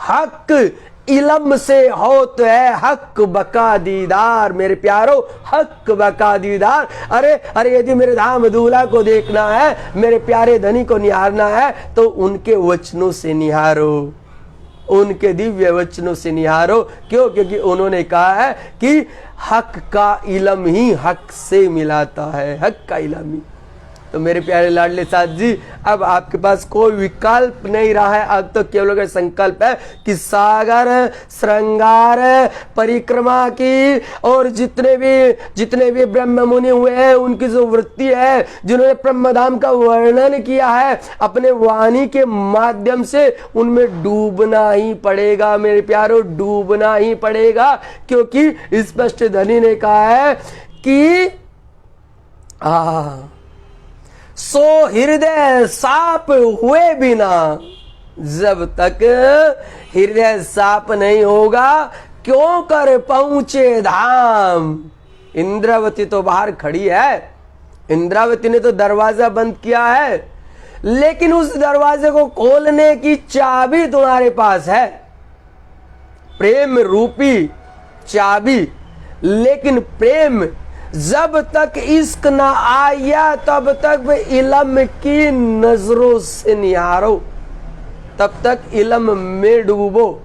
हक, इल्म से होत है हक बका दीदार मेरे प्यारो, हक बका दीदार। अरे अरे यदि मेरे धाम दूल्हा को देखना है, मेरे प्यारे धनी को निहारना है, तो उनके वचनों से निहारो, उनके दिव्य वचनों से निहारो। क्यों? क्योंकि उन्होंने कहा है कि हक का इल्म ही हक से मिलाता है, हक का इल्म ही। तो मेरे प्यारे लाडले साथ जी, अब आपके पास कोई विकल्प नहीं रहा है, अब तो केवल संकल्प है कि सागर श्रृंगार परिक्रमा की, और जितने भी ब्रह्म मुनि हुए हैं उनकी जो वृत्ति है, जिन्होंने ब्रह्मधाम का वर्णन किया है अपने वाणी के माध्यम से, उनमें डूबना ही पड़ेगा मेरे प्यारो, डूबना ही पड़ेगा। क्योंकि स्पष्ट धनी ने कहा है कि सो हृदय साप हुए बिना, जब तक हृदय साप नहीं होगा क्यों कर पहुंचे धाम। इंद्रावती तो बाहर खड़ी है, इंद्रावती ने तो दरवाजा बंद किया है, लेकिन उस दरवाजे को खोलने की चाबी तुम्हारे पास है, प्रेम रूपी चाबी। लेकिन प्रेम जब तक इश्क ना आया तब तक इल्म की नजरों से निहारो, तब तक इल्म में डूबो।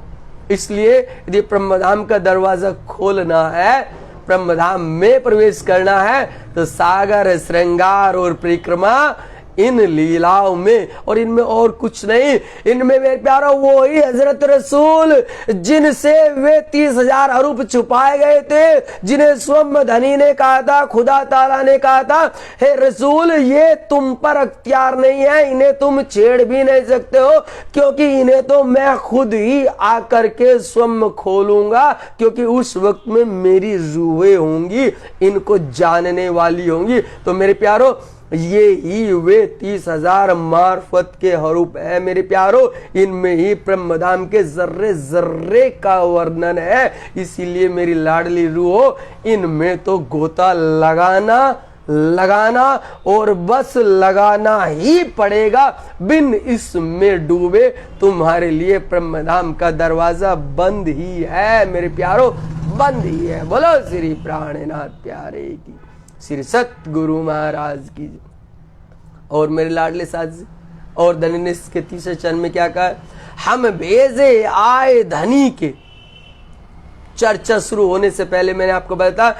इसलिए यदि ब्रह्मधाम का दरवाजा खोलना है, ब्रह्मधाम में प्रवेश करना है, तो सागर श्रृंगार और परिक्रमा इन लीलाओं में, और इनमें और कुछ नहीं। इनमें मेरे प्यारो वो ही हजरत रसूल जिनसे वे 30,000 हरूफ छुपाए गए थे, जिन्हें स्वयं धनी ने कहा था, खुदा ताला ने कहा था, हे रसूल ये तुम पर अख्तियार नहीं है, इन्हें तुम छेड़ भी नहीं सकते हो, क्योंकि इन्हें तो मैं खुद ही आकर के स्वयं खोलूंगा, क्योंकि उस वक्त में मेरी रूहें होंगी, इनको जानने वाली होंगी। तो मेरे प्यारो ये ही वे 30,000 मार्फत के हरूफ है मेरे प्यारो, इनमें ही ब्रह्मधाम के जर्रे जर्रे का वर्णन है। इसीलिए मेरी लाडली रूहो, इनमें तो गोता लगाना और बस लगाना ही पड़ेगा, बिन इसमें डूबे तुम्हारे लिए ब्रह्मधाम का दरवाजा बंद ही है मेरे प्यारो, बंद ही है। बोलो श्री प्राणनाथ प्यारे की, श्री सतगुरु महाराज की। और मेरे लाडले साथ और धनी ने इसके तीसरे चरण में क्या कहा? हम भेजे आए धनी के, चर्चा शुरू होने से पहले मैंने आपको बताया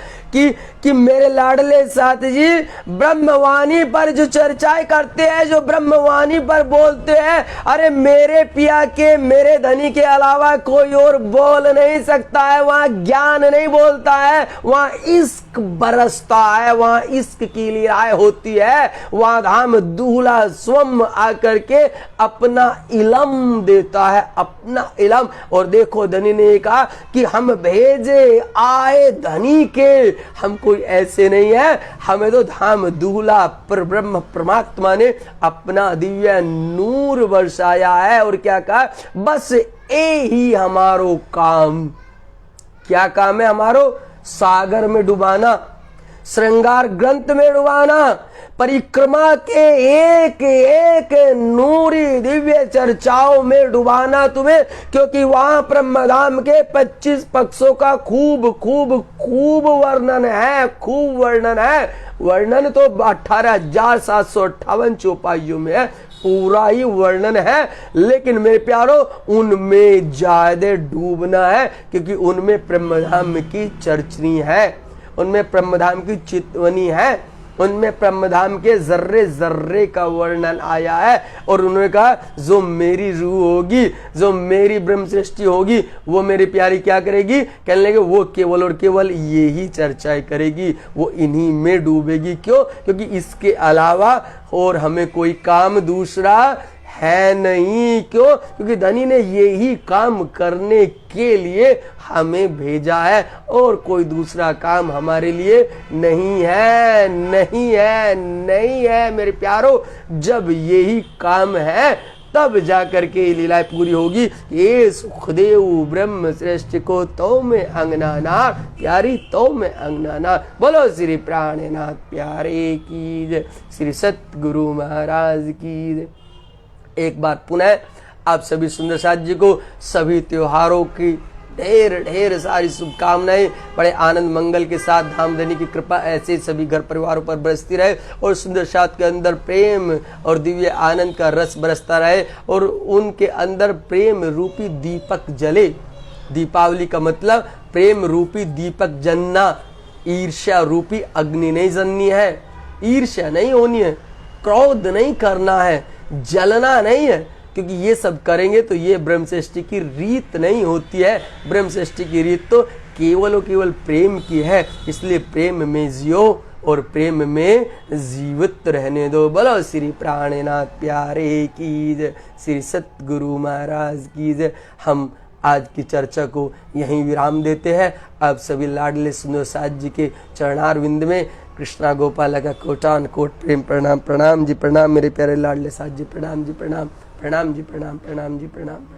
कि मेरे लाडले साथ जी ब्रह्मवाणी पर जो चर्चाएं करते हैं, जो ब्रह्मवाणी पर बोलते हैं, अरे मेरे पिया के, मेरे धनी के अलावा कोई और बोल नहीं सकता है। वहां ज्ञान नहीं बोलता है, वहां इश्क बरसता है, वहां इश्क की लीलाएं होती है। वहां धाम दूल्हा स्वयं आकर के अपना इलम देता है, अपना इलम। और देखो धनी ने कहा कि हम भेजे आए धनी के, हम कोई ऐसे नहीं है, हमें तो धाम दूल्हा पर ब्रह्म परमात्मा ने अपना दिव्य नूर बरसाया है। और क्या कहा, बस यही हमारो काम। क्या काम है हमारो? सागर में डुबाना, श्रृंगार ग्रंथ में डुबाना, परिक्रमा के एक एक नूरी दिव्य चर्चाओं में डुबाना तुम्हें, क्योंकि वहां ब्रह्मधाम के 25 पक्षों का खूब खूब खूब वर्णन है, खूब वर्णन है। वर्णन तो 18,758 चौपाइयों में है, पूरा ही वर्णन है। लेकिन मेरे प्यारो उनमें ज्यादा डूबना है, क्योंकि उनमें ब्रह्मधाम की चर्चनी है, उनमें ब्रह्मधाम की चितवनी है, उनमें ब्रह्मधाम के जर्रे जर्रे का वर्णन आया है। और उन्होंने कहा जो मेरी रूह होगी, जो मेरी ब्रह्म सृष्टि होगी, वो मेरी प्यारी क्या करेगी? कहने लगे वो केवल और केवल ये ही चर्चाएं करेगी, वो इन्हीं में डूबेगी। क्यों? क्योंकि इसके अलावा और हमें कोई काम दूसरा है नहीं। क्यों? क्योंकि धनी ने यही काम करने के लिए हमें भेजा है, और कोई दूसरा काम हमारे लिए नहीं है, नहीं है, नहीं है मेरे प्यारो। जब यही काम है तब जाकर के लीलाएं पूरी होगी। ये सुखदेव ब्रह्म श्रेष्ठ को तो में अंगनानार प्यारी, तो में अंगनानार। बोलो श्री प्राणनाथ प्यारे की जय, श्री सतगुरु महाराज की जय। एक बार पुनः आप सभी सुंदर साथ जी को सभी त्योहारों की ढेर ढेर सारी शुभकामनाएं। बड़े आनंद मंगल के साथ धामधनी की कृपा ऐसे सभी घर परिवारों पर बरसती रहे, और सुंदर साथ के अंदर प्रेम और दिव्य आनंद का रस बरसता रहे, और उनके अंदर प्रेम रूपी दीपक जले। दीपावली का मतलब प्रेम रूपी दीपक जलना, ईर्ष्या रूपी अग्नि नहीं जलनी है, ईर्ष्या नहीं होनी है, क्रोध नहीं करना है, जलना नहीं है। क्योंकि ये सब करेंगे तो ये ब्रह्म सृष्टि की रीत नहीं होती है। ब्रह्म सृष्टि की रीत तो केवल और केवल प्रेम की है। इसलिए प्रेम में जियो और प्रेम में जीवित रहने दो। बोलो श्री प्राणनाथ प्यारे की जय, श्री सतगुरु महाराज की जय। हम आज की चर्चा को यहीं विराम देते हैं। आप सभी लाडले सुंदर साथ जी के चरणारविंद में कृष्णा गोपाल का कोटान कोट प्रेम प्रणाम। प्रणाम जी प्रणाम मेरे प्यारे लाडले साथ जी, प्रणाम जी प्रणाम, प्रणाम जी प्रणाम, प्रणाम जी प्रणाम।